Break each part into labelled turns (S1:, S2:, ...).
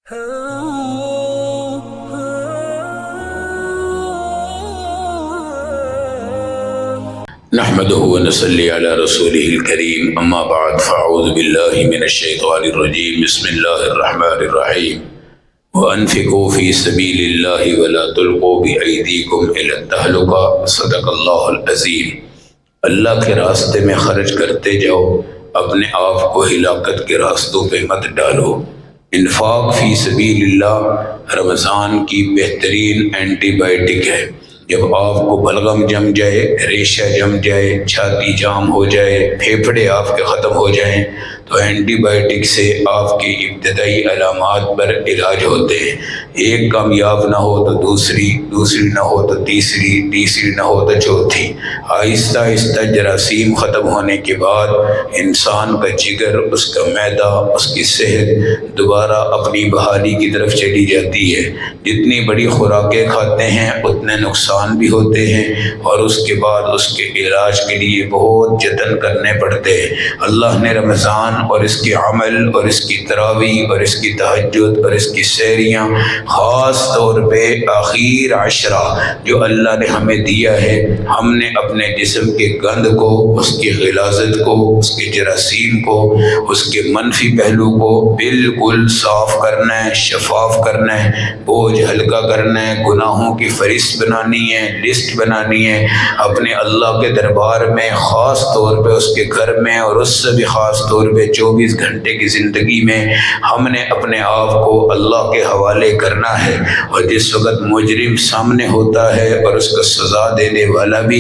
S1: نحمده ونصلي على رسوله الكريم اما بعد فاعوذ بالله من الشيطان الرجيم بسم الله الرحمن الرحيم وانفقوا في سبيل الله ولا تلقوا بأيديكم الى التهلكة صدق الله العظيم۔ اللہ کے راستے میں خرچ کرتے جاؤ، اپنے آپ کو ہلاکت کے راستوں پہ مت ڈالو۔ انفاق فی سبیل اللہ رمضان کی بہترین اینٹی بائیوٹک ہے۔ جب آپ کو بلغم جم جائے، ریشہ جم جائے، چھاتی جام ہو جائے، پھیپھڑے آپ کے ختم ہو جائیں تو اینٹی بائیوٹک سے آپ کی ابتدائی علامات پر علاج ہوتے ہیں۔ ایک کامیاب نہ ہو تو دوسری، دوسری نہ ہو تو تیسری، تیسری نہ ہو تو چوتھی۔ آہستہ آہستہ جراثیم ختم ہونے کے بعد انسان کا جگر، اس کا معدہ، اس کی صحت دوبارہ اپنی بحالی کی طرف چلی جاتی ہے۔ جتنی بڑی خوراکیں کھاتے ہیں اتنے نقصان بھی ہوتے ہیں، اور اس کے بعد اس کے علاج کے لیے بہت جتن کرنے پڑتے ہیں۔ اللہ نے رمضان اور اس کے عمل اور اس کی تراویح اور اس کی تہجد اور اس کی سحریاں، خاص طور پہ آخر عشرہ جو اللہ نے ہمیں دیا ہے، ہم نے اپنے جسم کے گند کو، اس کی غلاظت کو، اس کے جراثیم کو، اس کے منفی پہلو کو بالکل صاف کرنا ہے، شفاف کرنا ہے، بوجھ ہلکا کرنا ہے، گناہوں کی فہرست بنانی ہے، لسٹ بنانی ہے۔ اپنے اللہ کے دربار میں، خاص طور پہ اس کے گھر میں، اور اس سے بھی خاص طور پہ 24 گھنٹے کی زندگی میں ہم نے اپنے آپ کو اللہ کے حوالے کرنا ہے۔ اور جس وقت مجرم سامنے ہوتا ہے اور اس کو سزا دینے والا بھی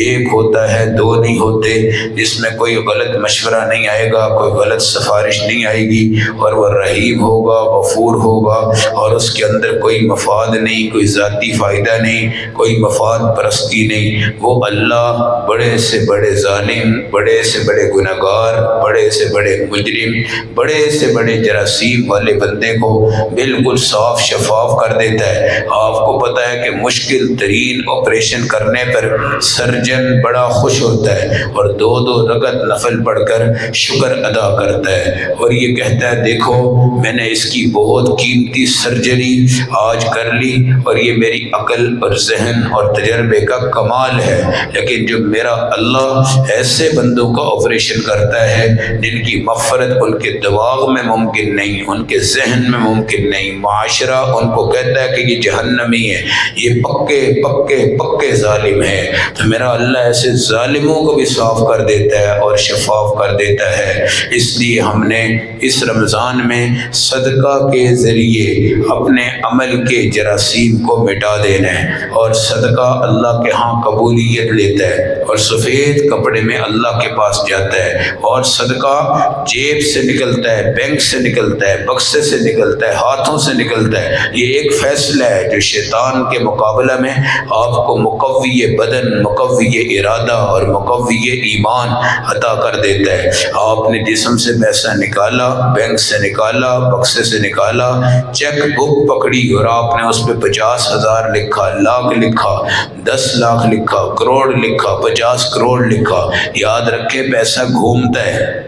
S1: ایک ہوتا ہے، دو نہیں ہوتے، جس میں کوئی غلط مشورہ نہیں آئے گا، کوئی غلط سفارش نہیں آئے گی، اور وہ رحیم ہوگا، غفور ہوگا، اور اس کے اندر کوئی مفاد نہیں، کوئی ذاتی فائدہ نہیں، کوئی مفاد پرستی نہیں۔ وہ اللہ بڑے سے بڑے ظالم، بڑے سے بڑے گنہگار، بڑے سے بڑے مجرم، بڑے سے بڑے جراثیم والے بندے کو بالکل صاف شفاف کر دیتا ہے۔ آپ کو پتہ ہے کہ مشکل ترین آپریشن کرنے پر سرجن بڑا خوش ہوتا ہے اور 2 رکعت نفل پڑھ کر شکر ادا کرتا ہے، اور یہ کہتا ہے دیکھو میں نے اس کی بہت قیمتی سرجری آج کر لی، اور یہ میری عقل اور ذہن اور تجربے کا کمال ہے۔ لیکن جو میرا اللہ ایسے بندوں کا آپریشن کرتا ہے جن کی مغفرت ان کے دماغ میں ممکن نہیں، ان کے ذہن میں ممکن نہیں، معاشرہ ان کو کہتا ہے کہ یہ جہنمی ہے، یہ پکے پکے پکے ظالم ہے، تو میرا اللہ ایسے ظالموں کو بھی صاف کر دیتا ہے اور شفاف کر دیتا ہے۔ اس لیے ہم نے اس رمضان میں صدقہ کے ذریعے اپنے عمل کے جراثیم کو مٹا دینا ہے، اور صدقہ اللہ کے ہاں قبولیت لیتا ہے، اور سفید کپڑے میں اللہ کے پاس جاتا ہے، اور صدقہ جیب سے نکلتا ہے، بینک سے نکلتا ہے، بکسے سے نکلتا ہے، ہاتھوں سے نکلتا ہے۔ یہ ایک فیصلہ ہے جو شیطان کے مقابلہ میں آپ کو مقوی بدن، مقوی ارادہ اور مقوی ایمان عطا کر دیتا ہے۔ آپ نے جسم سے پیسہ نکالا، بینک سے نکالا، بکسے سے نکالا، چیک بک پکڑی اور آپ نے اس پہ 50,000 لکھا، لاکھ لکھا، 10 لاکھ لکھا، کروڑ لکھا، 50 کروڑ لکھا۔ یاد رکھے پیسہ گھومتا ہے،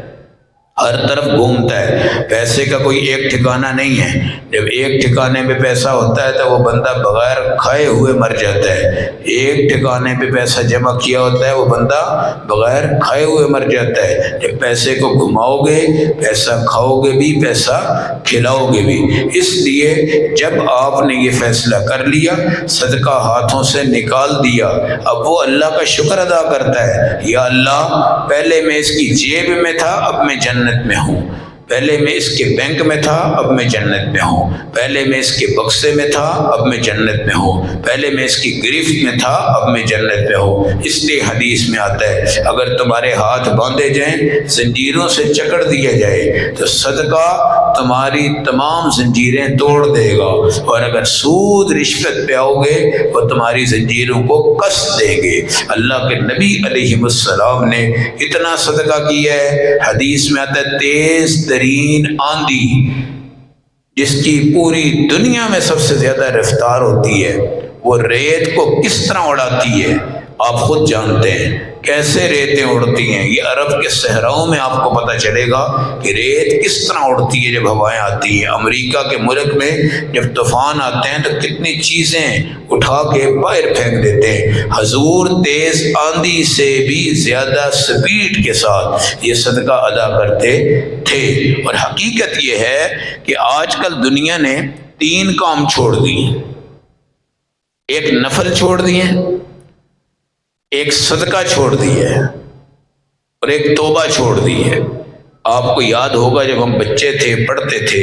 S1: ہر طرف گھومتا ہے، پیسے کا کوئی ایک ٹھکانہ نہیں ہے۔ جب ایک ٹھکانے پہ پیسہ ہوتا ہے تو وہ بندہ بغیر کھائے ہوئے مر جاتا ہے، ایک ٹھکانے پہ پیسہ جمع کیا ہوتا ہے وہ بندہ بغیر کھائے ہوئے مر جاتا ہے۔ جب پیسے کو گھماؤ گے، پیسہ کھاؤ گے بھی، پیسہ کھلاؤ گے بھی۔ اس لیے جب آپ نے یہ فیصلہ کر لیا، صدقہ ہاتھوں سے نکال دیا، اب وہ اللہ کا شکر ادا کرتا ہے، یا اللہ پہلے میں اس کی جیب میں تھا، اب میں جنت میں ہوں، پہلے میں اس کے بینک میں تھا، اب میں جنت میں ہوں، پہلے میں اس کے بکسے میں تھا، اب میں جنت میں ہوں، پہلے میں اس کی گرفت میں تھا، اب میں جنت میں ہوں۔ اس لیے حدیث میں آتا ہے اگر تمہارے ہاتھ باندھے جائیں، زنجیروں سے جکڑ دیا جائے تو صدقہ تمہاری تمام زنجیریں توڑ دے گا، اور اگر سود رشوت پہ آؤ گے وہ تمہاری زنجیروں کو کس دیں گے۔ اللہ کے نبی علیہ السلام نے اتنا صدقہ کیا ہے، حدیث میں آتا ہے تیز ترین آندھی جس کی پوری دنیا میں سب سے زیادہ رفتار ہوتی ہے، وہ ریت کو کس طرح اڑاتی ہے آپ خود جانتے ہیں۔ کیسے ریتیں اڑتی ہیں۔ یہ عرب کے صحراؤں میں آپ کو پتہ چلے گا کہ ریت کس طرح اڑتی ہے جب ہوائیں آتی ہیں۔ امریکہ کے ملک میں جب طوفان آتے ہیں تو کتنی چیزیں اٹھا کے باہر پھینک دیتے ہیں۔ حضور تیز آندھی سے بھی زیادہ سپیڈ کے ساتھ یہ صدقہ ادا کرتے تھے۔ اور حقیقت یہ ہے کہ آج کل دنیا نے 3 کام چھوڑ دیے، ایک نفل چھوڑ دیے، ایک صدقہ چھوڑ دیا ہے اور ایک توبہ چھوڑ دی ہے۔ آپ کو یاد ہوگا جب ہم بچے تھے پڑھتے تھے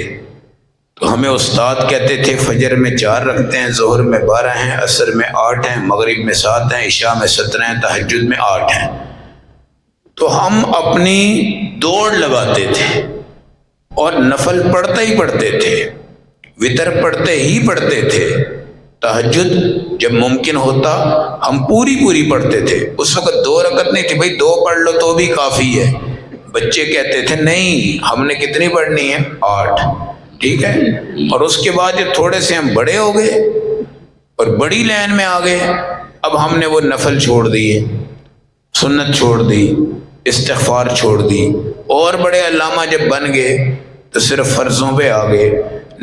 S1: تو ہمیں استاد کہتے تھے فجر میں 4 رکھتے ہیں، ظہر میں 12 ہیں، عصر میں 8 ہیں، مغرب میں 7 ہیں، عشاء میں 17 ہیں، تہجد میں 8 ہیں۔ تو ہم اپنی دوڑ لگاتے تھے اور نفل پڑھتے ہی پڑھتے تھے، وتر پڑھتے ہی پڑھتے تھے، تہجد جب ممکن ہوتا ہم پوری پڑھتے تھے۔ اس وقت 2 رکعت نہیں تھی، بھائی 2 پڑھ لو تو بھی کافی ہے۔ بچے کہتے تھے نہیں ہم نے کتنی پڑھنی ہے؟ 8، ٹھیک ہے۔ اور اس کے بعد جب تھوڑے سے ہم بڑے ہو گئے اور بڑی لائن میں آ گئے، اب ہم نے وہ نفل چھوڑ دیے، سنت چھوڑ دی، استغفار چھوڑ دی، اور بڑے علامہ جب بن گئے تو صرف فرضوں پہ آ گئے۔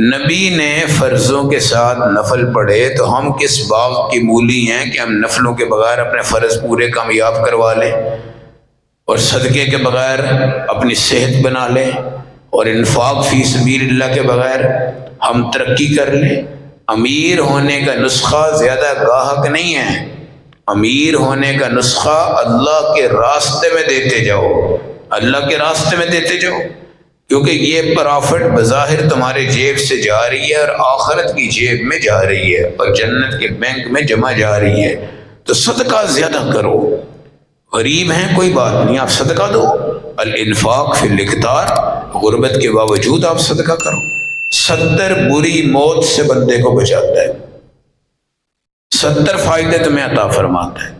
S1: نبی نے فرضوں کے ساتھ نفل پڑھے تو ہم کس باغ کی مولی ہیں کہ ہم نفلوں کے بغیر اپنے فرض پورے کامیاب کروا لیں اور صدقے کے بغیر اپنی صحت بنا لیں اور انفاق فی سبیل اللہ کے بغیر ہم ترقی کر لیں۔ امیر ہونے کا نسخہ زیادہ گاہک نہیں ہے، امیر ہونے کا نسخہ اللہ کے راستے میں دیتے جاؤ، اللہ کے راستے میں دیتے جاؤ، کیونکہ یہ پرافٹ بظاہر تمہارے جیب سے جا رہی ہے اور آخرت کی جیب میں جا رہی ہے اور جنت کے بینک میں جمع جا رہی ہے۔ تو صدقہ زیادہ کرو، غریب ہیں کوئی بات نہیں، آپ صدقہ دو، الانفاق فی الاقتار، غربت کے باوجود آپ صدقہ کرو۔ 70 بری موت سے بندے کو بچاتا ہے، 70 فائدے تمہیں عطا فرماتا ہے،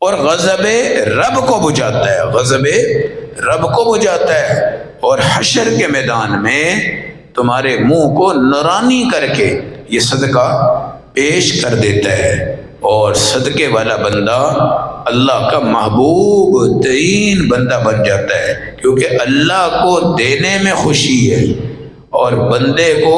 S1: اور غضب رب کو بجھاتا ہے، غضب رب کو بجھاتا ہے، اور حشر کے میدان میں تمہارے منہ کو نورانی کر کے یہ صدقہ پیش کر دیتا ہے۔ اور صدقے والا بندہ اللہ کا محبوب ترین بندہ بن جاتا ہے، کیونکہ اللہ کو دینے میں خوشی ہے اور بندے کو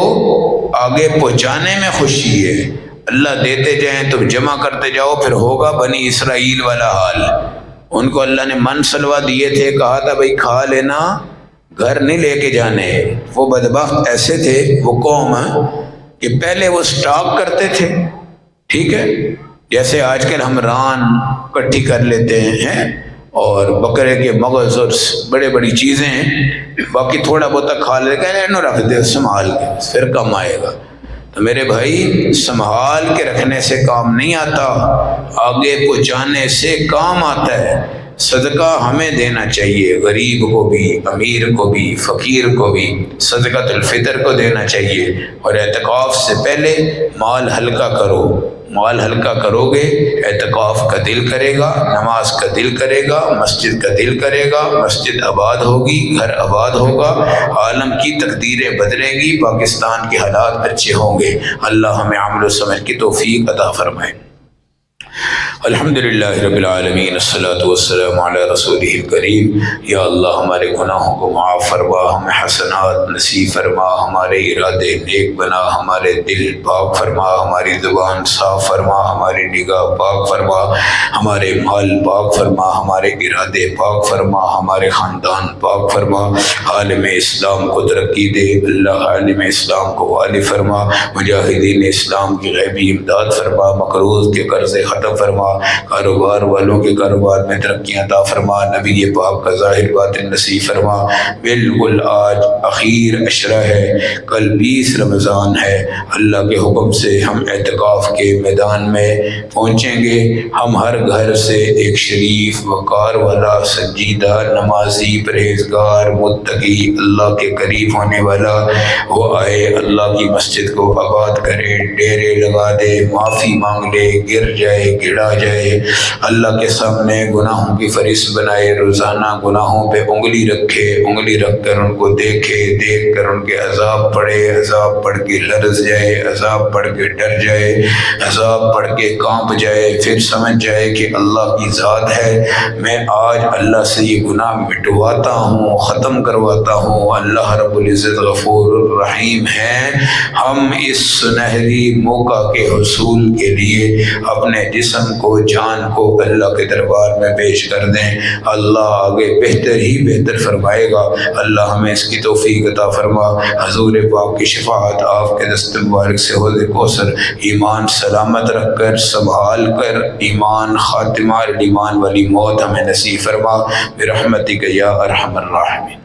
S1: آگے پہنچانے میں خوشی ہے۔ اللہ دیتے جائیں تو جمع کرتے جاؤ، پھر ہوگا بنی اسرائیل والا حال۔ ان کو اللہ نے من سلوا دیے تھے، کہا تھا بھائی کھا لینا، گھر نہیں لے کے جانے۔ وہ بدبخت ایسے تھے، وہ قوم کہ پہلے وہ سٹاک کرتے تھے، ٹھیک ہے، جیسے آج کل ہم ران کٹھی کر لیتے ہیں اور بکرے کے مغز اور بڑی چیزیں ہیں، باقی تھوڑا بہت کھا لیتے ہیں، رکھ دے سنبھال کے، پھر کم آئے گا۔ تو میرے بھائی سنبھال کے رکھنے سے کام نہیں آتا، آگے پہنچانے سے کام آتا ہے۔ صدقہ ہمیں دینا چاہیے، غریب کو بھی، امیر کو بھی، فقیر کو بھی صدقۃ الفطر کو دینا چاہیے۔ اور اعتکاف سے پہلے مال ہلکا کرو، مال ہلکا کرو گے، اعتکاف کا دل کرے گا، نماز کا دل کرے گا، مسجد کا دل کرے گا، مسجد آباد ہوگی، گھر آباد ہوگا، عالم کی تقدیریں بدلے گی، پاکستان کے حالات اچھے ہوں گے۔ اللہ ہمیں عمل و سمجھ کی توفیق عطا فرمائے۔ الحمدللہ رب العالمین، الصلاۃ والسلام علی رسولہ الکریم۔ یا اللہ ہمارے گناہوں کو معاف فرما، ہمیں حسنات نصیب فرما، ہمارے ارادے نیک بنا، ہمارے دل پاک فرما، ہماری زبان صاف فرما، ہماری نگاہ پاک فرما، ہمارے مال پاک فرما، ہمارے ارادے پاک فرما، ہمارے خاندان پاک فرما۔ عالم اسلام کو ترقی دے اللہ، عالم اسلام کو والی فرما، مجاہدین اسلام کی غیبی امداد فرما، مقروض کے قرض ختم فرما، کاروبار والوں کے کاروبار میں ترقیاں عطا فرما، نبی پاک کا ظاہر باطن نصیب فرما۔ بالکل آج اخیر عشرہ ہے، کل 20 رمضان ہے، اللہ کے حکم سے ہم اعتکاف کے میدان میں پہنچیں گے۔ ہم ہر گھر سے ایک شریف وقار والا سنجیدہ نمازی پرہیزگار متقی اللہ کے قریب ہونے والا وہ آئے، اللہ کی مسجد کو آباد کرے، ڈیرے لگا دے، معافی مانگ لے، گر جائے، گڑا جائے، اللہ کے سامنے گناہوں کی فہرست بنائے، روزانہ گناہوں پہ انگلی رکھے، انگلی رکھ کر ان کو دیکھے، دیکھ کر ان کے عذاب پڑھے، عذاب پڑھ کے لرز جائے، عذاب پڑھ کے ڈر جائے، عذاب پڑھ کے کانپ جائے، پھر سمجھ جائے کہ اللہ کی ذات ہے، میں آج اللہ سے یہ گناہ مٹواتا ہوں، ختم کرواتا ہوں۔ اللہ رب العزت غفور الرحیم ہے۔ ہم اس سنہری موقع کے حصول کے لیے اپنے جسم کو، جان کو اللہ کے دربار میں پیش کر دیں، اللہ آگے بہتر ہی بہتر فرمائے گا۔ اللہ ہمیں اس کی توفیق عطا فرما۔ حضور پاک کی شفاعت، آپ کے دست مبارک سے حوض کوثر، ایمان سلامت رکھ کر، سنبھال کر، ایمان خاتمہ ایمان والی موت ہمیں نصیب فرما برحمتک یا ارحم الراحمین۔